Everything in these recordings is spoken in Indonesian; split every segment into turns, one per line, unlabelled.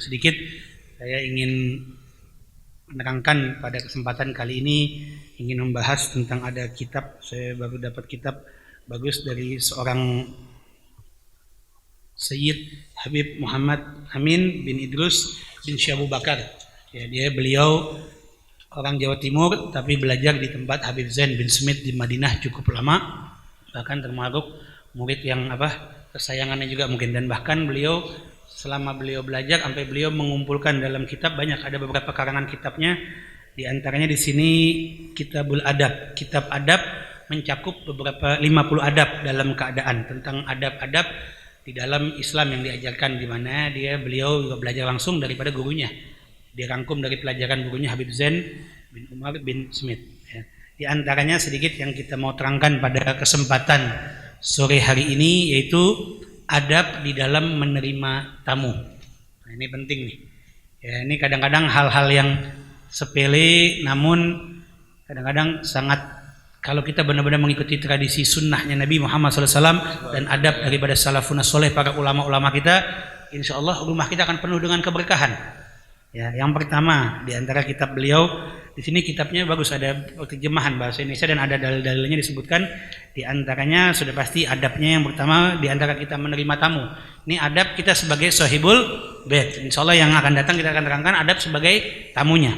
sedikit saya ingin menerangkan pada kesempatan kali ini, ingin membahas tentang ada kitab. Saya baru dapat kitab bagus dari seorang Sayyid Habib Muhammad Amin bin Idrus bin Syekh Abu Bakar. Ya, beliau orang Jawa Timur tapi belajar di tempat Habib Zain bin Smith di Madinah cukup lama, bahkan termasuk murid yang kesayangannya juga mungkin, dan bahkan beliau selama beliau belajar sampai beliau mengumpulkan dalam kitab banyak, ada beberapa karangan kitabnya, di antaranya di sini Kitabul Adab. Kitab adab mencakup beberapa 50 adab dalam keadaan, tentang adab-adab di dalam Islam yang diajarkan, di mana beliau juga belajar langsung daripada gurunya. Dirangkum dari pelajaran gurunya Habib Zain bin Umar bin Smith. Ya. Di antaranya sedikit yang kita mau terangkan pada kesempatan sore hari ini, yaitu adab di dalam menerima tamu. Nah, ini penting nih. Ya, ini kadang-kadang hal-hal yang sepele, namun kadang-kadang sangat, kalau kita benar-benar mengikuti tradisi sunnahnya Nabi Muhammad SAW dan adab daripada salafun soleh, para ulama-ulama kita, insya Allah rumah kita akan penuh dengan keberkahan. Ya, yang pertama di antara kitab beliau, di sini kitabnya bagus, ada terjemahan bahasa Indonesia dan ada dalil-dalilnya disebutkan. Di antaranya sudah pasti adabnya yang pertama di antara kita menerima tamu. Ini adab kita sebagai sahibul bait. Insya Allah yang akan datang kita akan terangkan adab sebagai tamunya.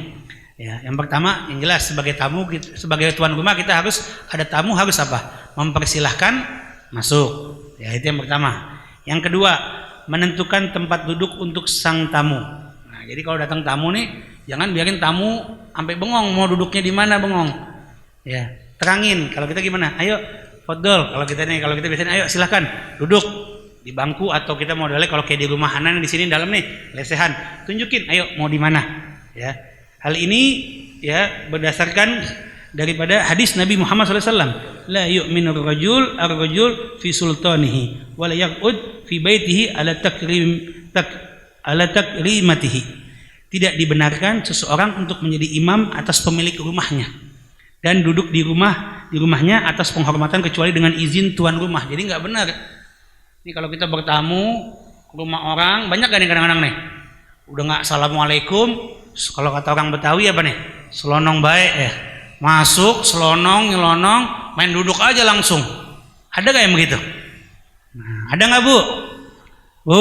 Ya, yang pertama yang jelas sebagai tamu, sebagai tuan rumah kita harus ada tamu, harus apa? Mempersilahkan masuk. Ya, itu yang pertama. Yang kedua, menentukan tempat duduk untuk sang tamu. Nah, jadi kalau datang tamu nih, jangan biarin tamu sampai bengong mau duduknya di mana, bengong. Ya, terangin. Kalau kita gimana? Ayo, fadol. Kalau kita biasanya ayo silahkan duduk di bangku, atau kita mau modalnya kalau kayak di rumah Hanan di sini dalam nih lesehan, tunjukin ayo mau di mana. Ya. Hal ini ya berdasarkan daripada hadis Nabi Muhammad SAW. La yu'minu ar-rajul fi sultanihi wa la yaq'ud fi baitihi ala takrimatihi. Tidak dibenarkan seseorang untuk menjadi imam atas pemilik rumahnya dan duduk di rumahnya atas penghormatan kecuali dengan izin tuan rumah. Jadi nggak benar. Ini kalau kita bertamu ke rumah orang, banyak kan yang kadang-kadang nih udah nggak assalamualaikum. Kalau kata orang Betawi apa nih? Selonong baik ya. Masuk, selonong, nyelonong, main duduk aja langsung. Ada gak yang begitu? Nah, ada gak Bu? Bu?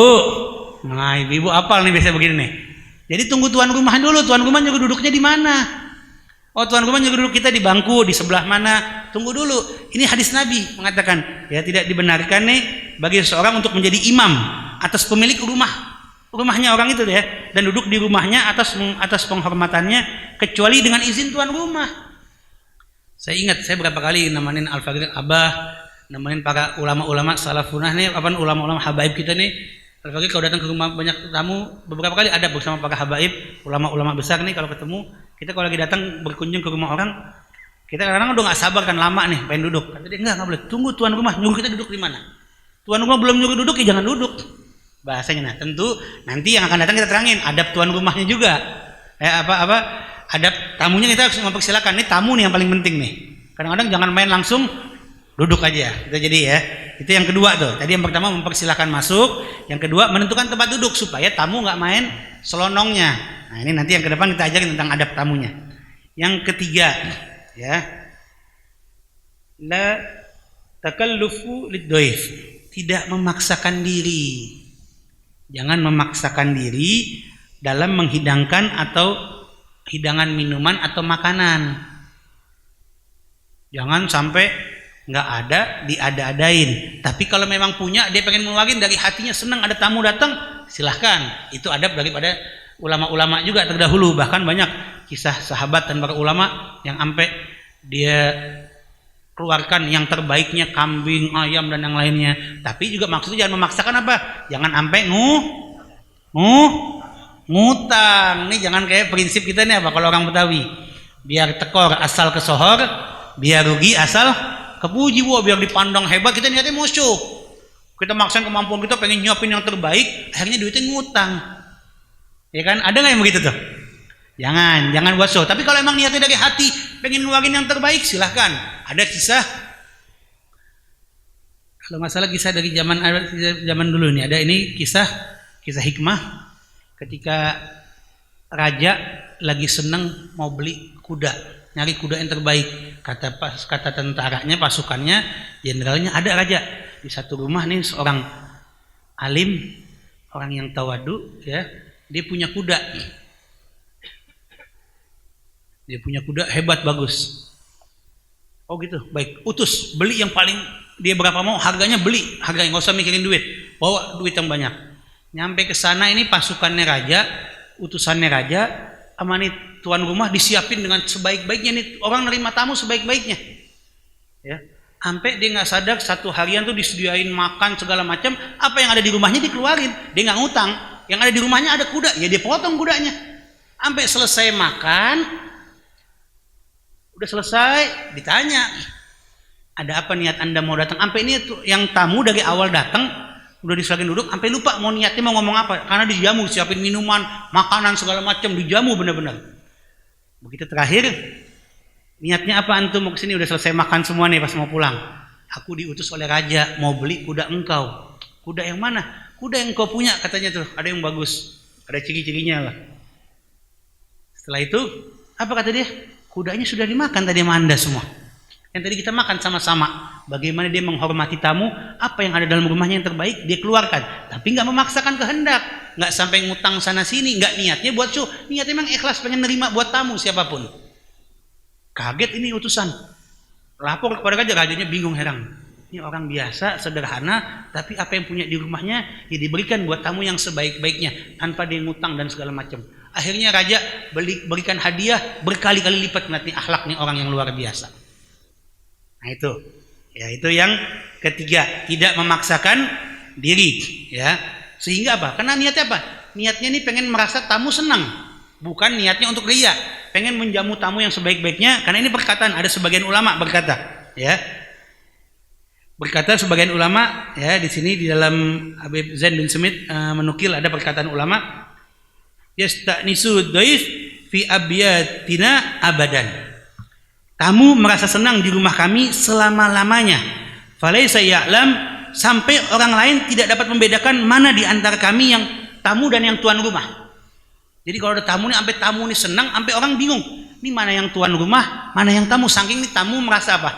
Nah, ibu apal nih biasa begini nih. Jadi tunggu tuan rumah dulu. Tuan rumah juga duduknya di mana? Oh, tuan rumah juga duduk kita di bangku di sebelah mana? Tunggu dulu. Ini hadis Nabi mengatakan ya tidak dibenarkan nih bagi seseorang untuk menjadi imam atas pemilik rumahnya orang itu ya, dan duduk di rumahnya atas penghormatannya kecuali dengan izin tuan rumah. Saya ingat saya berapa kali nemenin Al-Faqir Abah, nemenin para ulama-ulama salafunah nih, ulama-ulama habaib kita nih. Al-Faqir kalau datang ke rumah banyak tamu, beberapa kali ada bersama para habaib, ulama-ulama besar nih, kalau ketemu kita, kalau lagi datang berkunjung ke rumah orang, kita kadang-kadang udah nggak sabar kan, lama nih pengen duduk. Kata dia enggak boleh, tunggu tuan rumah nyuruh kita duduk di mana. Tuan rumah belum nyuruh duduk ya jangan duduk. Bahasanya. Nah, tentu nanti yang akan datang kita terangin adab tuan rumahnya juga. Adab tamunya kita harus mempersilakan. Ini tamu nih yang paling penting nih. Kadang-kadang jangan main langsung duduk aja. Itu jadi ya. Itu yang kedua tuh. Tadi yang pertama mempersilahkan masuk, yang kedua menentukan tempat duduk supaya tamu nggak main selonongnya. Nah, ini nanti yang ke depan kita ajarin tentang adab tamunya. Yang ketiga, ya. La takallufu lid-dhaif. Tidak memaksakan diri. Jangan memaksakan diri dalam menghidangkan atau hidangan minuman atau makanan. Jangan sampai nggak ada diada-adain. Tapi kalau memang punya, dia pengen ngeluarin dari hatinya, senang ada tamu datang, silahkan. Itu adab daripada ulama-ulama juga terdahulu. Bahkan banyak kisah sahabat dan para ulama yang sampai dia keluarkan yang terbaiknya, kambing, ayam dan yang lainnya. Tapi juga maksudnya jangan memaksakan apa? Jangan sampai ngutang. Nih jangan kayak prinsip kita nih apa kalau orang Betawi. Biar tekor asal kesohor, biar rugi asal kepuji. Biar dipandang hebat, kita niatnya musuh. Kita maksain kemampuan kita pengen nyopin yang terbaik, akhirnya duitnya ngutang. Ya kan? Ada nggak yang begitu tuh? Jangan buat show. Tapi kalau emang niatnya dari hati pengen ngeluarin yang terbaik, silahkan. Ada kisah, kalau nggak salah kisah dari zaman dulu nih. Ada ini kisah hikmah ketika raja lagi seneng mau beli kuda, nyari kuda yang terbaik. Kata tentaranya, pasukannya, jenderalnya, ada raja di satu rumah nih, seorang alim, orang yang tawadu, ya, dia punya kuda. Dia punya kuda hebat, bagus. Oh gitu, baik. Utus, beli yang paling dia berapa mau, harganya beli, harganya nggak usah mikirin duit, bawa duit yang banyak. Nyampe ke sana ini pasukannya raja, utusannya raja, sama nih tuan rumah disiapin dengan sebaik-baiknya nih, orang nerima tamu sebaik-baiknya. Ya, sampai dia nggak sadar satu harian tuh disediain makan segala macam, apa yang ada di rumahnya dikeluarin, dia nggak ngutang, yang ada di rumahnya ada kuda, ya dia potong kudanya. Sampai selesai makan, udah selesai, ditanya, ada apa niat Anda mau datang? Sampai ini tuh yang tamu dari awal datang udah diserahin duduk, sampai lupa mau niatnya mau ngomong apa, karena dijamu, siapin minuman, makanan segala macam, dijamu benar-benar. Begitu terakhir, niatnya apa antum mau kesini? Udah selesai makan semua nih, pas mau pulang, aku diutus oleh raja mau beli kuda engkau. Kuda yang mana? Kuda yang kau punya, katanya tuh, ada yang bagus, ada ciri-cirinya lah. Setelah itu apa kata dia? Kudanya sudah dimakan tadi sama Anda semua. Yang tadi kita makan sama-sama. Bagaimana dia menghormati tamu, apa yang ada dalam rumahnya yang terbaik dia keluarkan, tapi nggak memaksakan kehendak, nggak sampai ngutang sana sini, nggak niatnya buat show, niatnya memang ikhlas pengen nerima buat tamu siapapun. Kaget ini utusan, lapor kepada raja, rajanya bingung, heran. Ini orang biasa, sederhana, tapi apa yang punya di rumahnya ya diberikan buat tamu yang sebaik-baiknya tanpa dia ngutang dan segala macam. Akhirnya raja berikan hadiah berkali-kali lipat. Nanti akhlak nih orang yang luar biasa. Nah itu, ya itu yang ketiga, tidak memaksakan diri, ya. Sehingga apa? Karena niatnya apa? Niatnya nih pengen merasa tamu senang, bukan niatnya untuk ria, pengen menjamu tamu yang sebaik-baiknya. Karena ini perkataan, ada sebagian ulama berkata, ya. Berkata sebagian ulama, ya, di sini di dalam Habib Zain bin Smith menukil ada perkataan ulama, yasta'nisu dhaif fi abyatina abadan. Tamu merasa senang di rumah kami selama-lamanya. Falaisa ya'lam, sampai orang lain tidak dapat membedakan mana di antara kami yang tamu dan yang tuan rumah. Jadi kalau ada tamu nih, sampai tamu nih senang, sampai orang bingung, ini mana yang tuan rumah, mana yang tamu. Saking nih tamu merasa apa?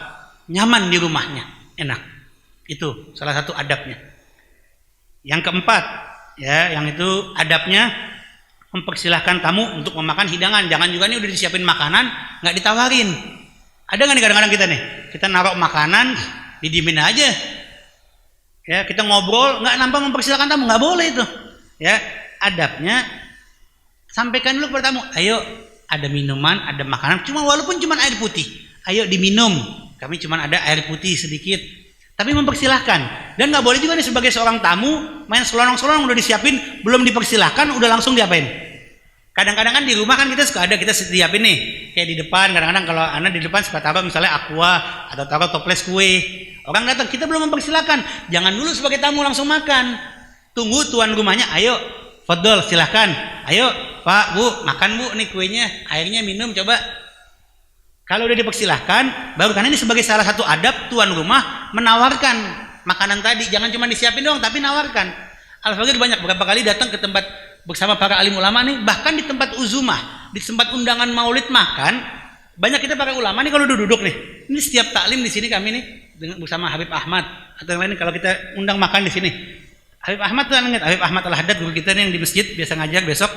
Nyaman di rumahnya, enak. Itu salah satu adabnya. Yang keempat, ya, yang itu adabnya mempersilahkan tamu untuk memakan hidangan. Jangan juga nih udah disiapin makanan nggak ditawarin. Ada nggak nih kadang-kadang kita nih, kita naruh makanan didiemin aja, ya, kita ngobrol nggak nampak mempersilahkan tamu, nggak boleh itu, ya. Adabnya sampaikan dulu kepada tamu, ayo ada minuman, ada makanan, walaupun cuma air putih, ayo diminum, kami cuma ada air putih sedikit, tapi mempersilahkan. Dan nggak boleh juga nih sebagai seorang tamu main selonong-selonong, udah disiapin belum dipersilahkan udah langsung diapain. Kadang-kadang kan di rumah kan kita suka ada, kita siapin nih kayak di depan, kadang-kadang kalau anak di depan suka taruh misalnya aqua atau taruh toples kue. Orang datang kita belum mempersilahkan, jangan dulu sebagai tamu langsung makan, tunggu tuan rumahnya, ayo fadol silahkan, ayo pak bu makan bu, nih kuenya, airnya minum coba. Kalau udah dipersilahkan baru, karena ini sebagai salah satu adab tuan rumah menawarkan makanan tadi, jangan cuma disiapin doang tapi nawarkan. Al-Fakir banyak berapa kali datang ke tempat bersama para alim ulama nih, bahkan di tempat uzumah, di tempat undangan maulid makan, banyak kita para ulama nih kalau duduk nih, ini setiap taklim di sini kami nih dengan bersama Habib Ahmad atau yang lain, kalau kita undang makan di sini, Habib Ahmad tuh ingat, Habib Ahmad Al-Haddad guru kita nih yang di masjid biasa ngajar besok,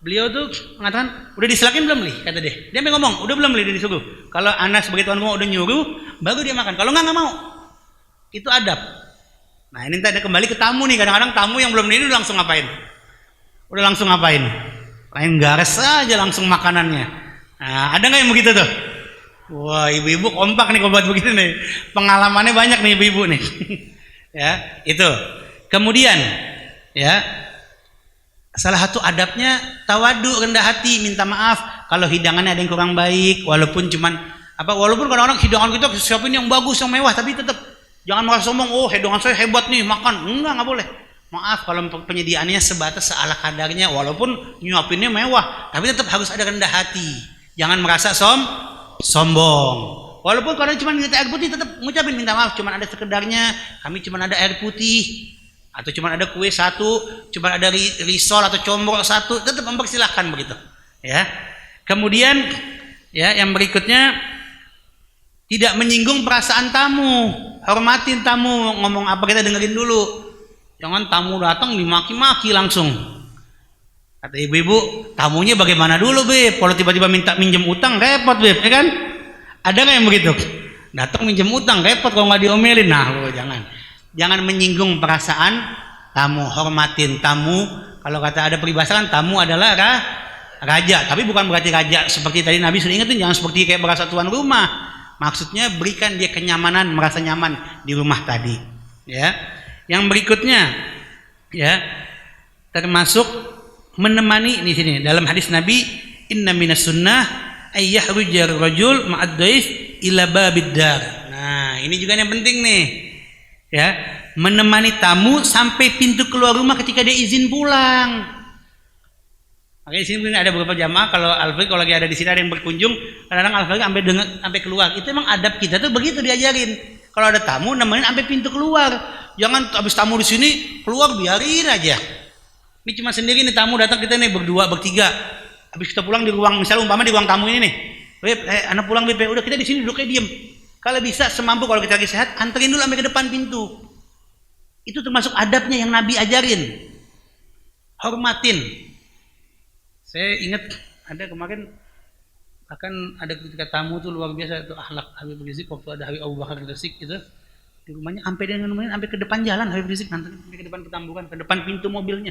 beliau tuh mengatakan udah disilakin belum li, kata dia sampai ngomong udah belum li, dia disuruh, kalau anak sebagai tuan rumah udah nyuruh baru dia makan, kalau nggak mau, itu adab. Nah ini tadi kembali ke tamu nih, kadang-kadang tamu yang belum ini udah langsung ngapain? Udah langsung ngapain? Lain gares aja langsung makanannya. Nah, ada nggak yang begitu tuh? Wah, ibu-ibu kompak nih kalau buat begitu nih. Pengalamannya banyak nih ibu-ibu nih. Ya, itu. Kemudian, ya, salah satu adabnya tawadu, rendah hati, minta maaf kalau hidangannya ada yang kurang baik, walaupun kadang-kadang hidangan kita siapin yang bagus, yang mewah, tapi tetap jangan merasa sombong, oh hidangan saya hebat nih, makan. Enggak boleh. Maaf kalau penyediaannya sebatas seala kadarnya, walaupun nyuapinnya mewah, tapi tetap harus ada rendah hati. Jangan merasa sombong. Walaupun kalau cuma minta air putih, tetap ngucapin minta maaf, cuma ada sekedarnya, kami cuma ada air putih. Atau cuma ada kue satu, cuma ada risol atau combro satu, tetap mempersilahkan begitu. Ya. Kemudian ya yang berikutnya tidak menyinggung perasaan tamu, hormatin tamu, ngomong apa kita dengerin dulu. Jangan tamu datang dimaki-maki langsung. Kata ibu-ibu, tamunya bagaimana dulu, Beb? Kalau tiba-tiba minta minjem utang repot, Beb, ya kan? Ada nggak yang begitu? Datang minjem utang repot kalau nggak diomelin. Nah, jangan menyinggung perasaan tamu, hormatin tamu. Kalau kata ada peribahasa kan tamu adalah raja, tapi bukan berarti raja seperti tadi Nabi sudah ingetin, jangan seperti kayak berasa tuan rumah. Maksudnya berikan dia kenyamanan, merasa nyaman di rumah tadi. Ya, yang berikutnya ya termasuk menemani di sini dalam hadis Nabi, inna minas sunnah ayyahrujar rajul ma'ad daif ila babid dar. Nah, ini juga yang penting nih. Ya, menemani tamu sampai pintu keluar rumah ketika dia izin pulang. Makanya di sini ada beberapa jamaah kalau Al-Faqih kalau lagi ada di sini ada yang berkunjung, kadang-kadang Al-Faqih sampai keluar. Itu emang adab kita tuh begitu diajarin. Kalau ada tamu nemenin sampai pintu keluar. Jangan habis tamu di sini keluar biarin aja. Ini cuma sendiri nih tamu datang kita nih berdua, bertiga. Habis kita pulang di ruang, misalnya umpama di ruang tamu ini nih. Beb, anak pulang Beb, udah kita di sini duduknya diem. Kalau bisa semampu kalau kita lagi sehat, anterin dulu sampai ke depan pintu. Itu termasuk adabnya yang Nabi ajarin. Hormatin. Saya ingat ada kemarin akan ada ketika tamu tuh luar biasa itu akhlak Habib Rizik waktu ada Habib Abu Bakar Rizik itu di rumahnya sampai dia nemenin sampai ke depan jalan Habib Rizik nanti ke depan Petamburan, ke depan pintu mobilnya.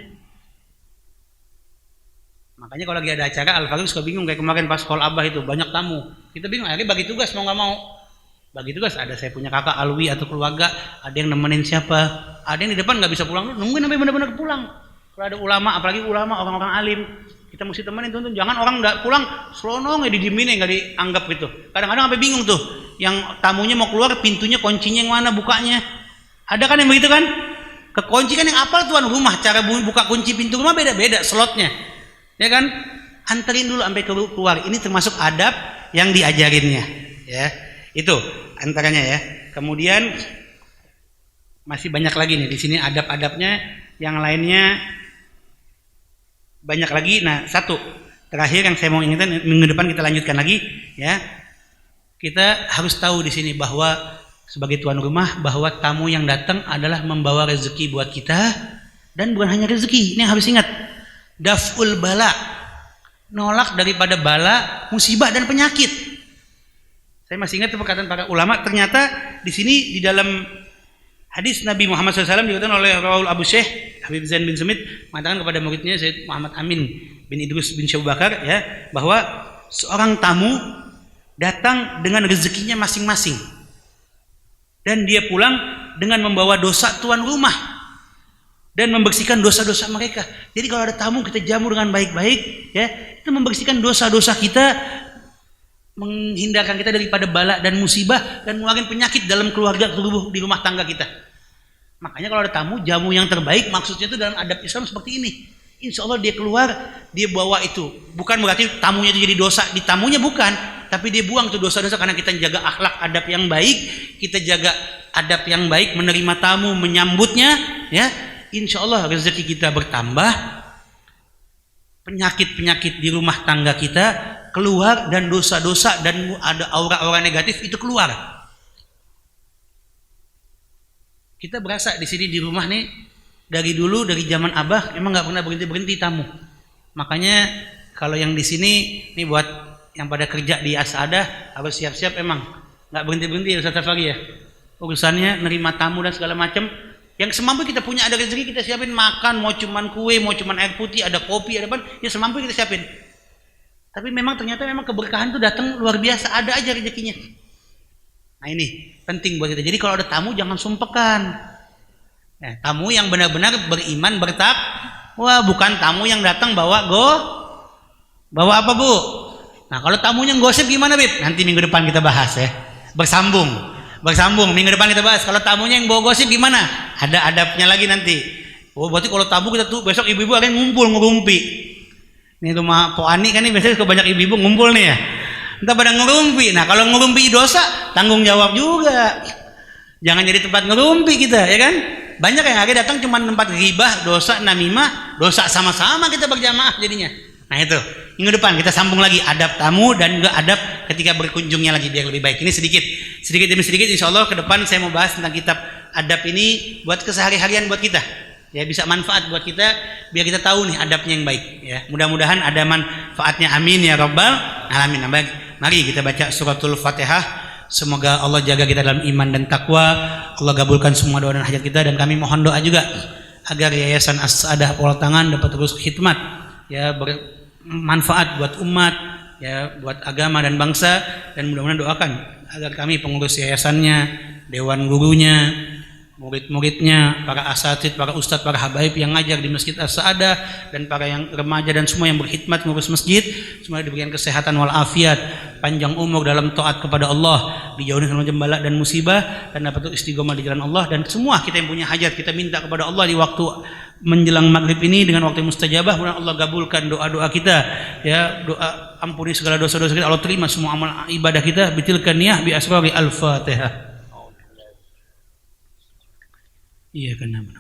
Makanya kalau lagi ada acara Al-Faqih suka bingung kayak kemarin pas Hall Abah itu banyak tamu. Kita bingung akhirnya bagi tugas mau nggak mau. Bagi tugas ada saya punya kakak Alwi atau keluarga, ada yang nemenin siapa, ada yang di depan nggak bisa pulang, nungguin sampai benar-benar pulang. Kalau ada ulama, apalagi ulama orang-orang alim, kita mesti temenin tuntun. Jangan orang nggak pulang, selonong ya didiemin nggak dianggap gitu. Kadang-kadang sampai bingung tuh, yang tamunya mau keluar pintunya kuncinya yang mana bukanya? Ada kan yang begitu kan? Kekunci kan yang apal tuan rumah, cara buka kunci pintu rumah beda-beda slotnya, ya kan? Anterin dulu sampai keluar. Ini termasuk adab yang diajarinnya, ya. Itu antaranya ya. Kemudian masih banyak lagi nih di sini adab-adabnya, yang lainnya banyak lagi. Nah, satu terakhir yang saya mau ingatkan, minggu depan kita lanjutkan lagi ya. Kita harus tahu di sini bahwa sebagai tuan rumah bahwa tamu yang datang adalah membawa rezeki buat kita, dan bukan hanya rezeki. Ini yang harus ingat. Daf'ul bala, nolak daripada bala, musibah dan penyakit. Saya masih ingat perkataan para ulama, ternyata di sini di dalam hadis Nabi Muhammad SAW dikatakan oleh Raul Abu Syekh Habib Zain bin Sumit mengatakan kepada muridnya Sayyid Muhammad Amin bin Idrus bin Syabu Bakar ya, bahwa seorang tamu datang dengan rezekinya masing-masing dan dia pulang dengan membawa dosa tuan rumah dan membersihkan dosa-dosa mereka. Jadi kalau ada tamu kita jamu dengan baik-baik ya, itu membersihkan dosa-dosa kita, menghindarkan kita daripada bala dan musibah dan mengeluarkan penyakit dalam keluarga di rumah tangga kita. Makanya kalau ada tamu, jamu yang terbaik maksudnya itu dalam adab Islam seperti ini. Insya Allah dia keluar, dia bawa itu. Bukan berarti tamunya itu jadi dosa di tamunya, bukan. Tapi dia buang tuh dosa-dosa karena kita jaga akhlak adab yang baik, kita jaga adab yang baik, menerima tamu, menyambutnya, ya. Insya Allah rezeki kita bertambah, penyakit-penyakit di rumah tangga kita keluar, dan dosa-dosa dan ada aura-aura negatif itu keluar. Kita berasa di sini di rumah nih dari dulu, dari zaman Abah emang nggak pernah berhenti tamu. Makanya kalau yang di sini nih buat yang pada kerja di Asada harus siap-siap, emang nggak berhenti Ustaz Safari ya. Urusannya nerima tamu dan segala macam. Yang semampu kita punya, ada rezeki kita siapin makan, mau cuman kue, mau cuman air putih, ada kopi, ada apa, ya semampu kita siapin. Tapi memang ternyata memang keberkahan itu datang luar biasa, ada aja rezekinya. Nah ini penting buat kita. Jadi kalau ada tamu jangan sumpekan. Nah, tamu yang benar-benar beriman, bertakwa, bukan tamu yang datang bawa apa Bu? Nah kalau tamunya gosip gimana Bib? Nanti minggu depan kita bahas ya. Bersambung minggu depan kita bahas. Kalau tamunya yang bawa gosip gimana? Ada adabnya lagi nanti. Oh berarti kalau tamu kita tuh besok ibu-ibu akan ngumpul ngerumpi. Ini rumah Po Ani kan nih biasanya suka banyak ibu-ibu ngumpul nih ya. Entah pada ngerumpi. Nah kalau ngerumpi dosa tanggung jawab juga. Jangan jadi tempat ngerumpi kita, ya kan? Banyak yang akhirnya datang cuma tempat ghibah, dosa, namimah, dosa sama-sama kita berjamaah jadinya. Nah itu, minggu depan kita sambung lagi adab tamu dan juga adab ketika berkunjungnya lagi biar lebih baik. Ini sedikit demi sedikit insya Allah ke depan saya mau bahas tentang kitab adab ini buat kesehari-harian buat kita. Ya bisa manfaat buat kita biar kita tahu nih adabnya yang baik. Ya mudah-mudahan ada manfaatnya. Amin ya rabbal alamin. Mari kita baca suratul Fatihah. Semoga Allah jaga kita dalam iman dan takwa. Allah gabulkan semua doa dan hajat kita dan kami mohon doa juga agar Yayasan As-Saadah Pola Tangan dapat terus khidmat ya bermanfaat buat umat ya buat agama dan bangsa dan mudah-mudahan doakan agar kami pengurus yayasannya, dewan gurunya, murid-muridnya, para asatid, para ustadz, para habaib yang ngajar di Masjid As-Saadah dan para yang remaja dan semua yang berkhidmat ngurus masjid, semua diberikan kesehatan walafiat, panjang umur dalam taat kepada Allah, dijauhi dari jembala dan musibah dan dapat istiqomah di jalan Allah dan semua kita yang punya hajat kita minta kepada Allah di waktu menjelang maghrib ini dengan waktu mustajabah, mudah Allah gabulkan doa-doa kita ya, doa ampuni segala dosa-dosa kita, Allah terima semua amal ibadah kita, bitilkan niyah bi asrari al-Fatihah. Iya kan namanya.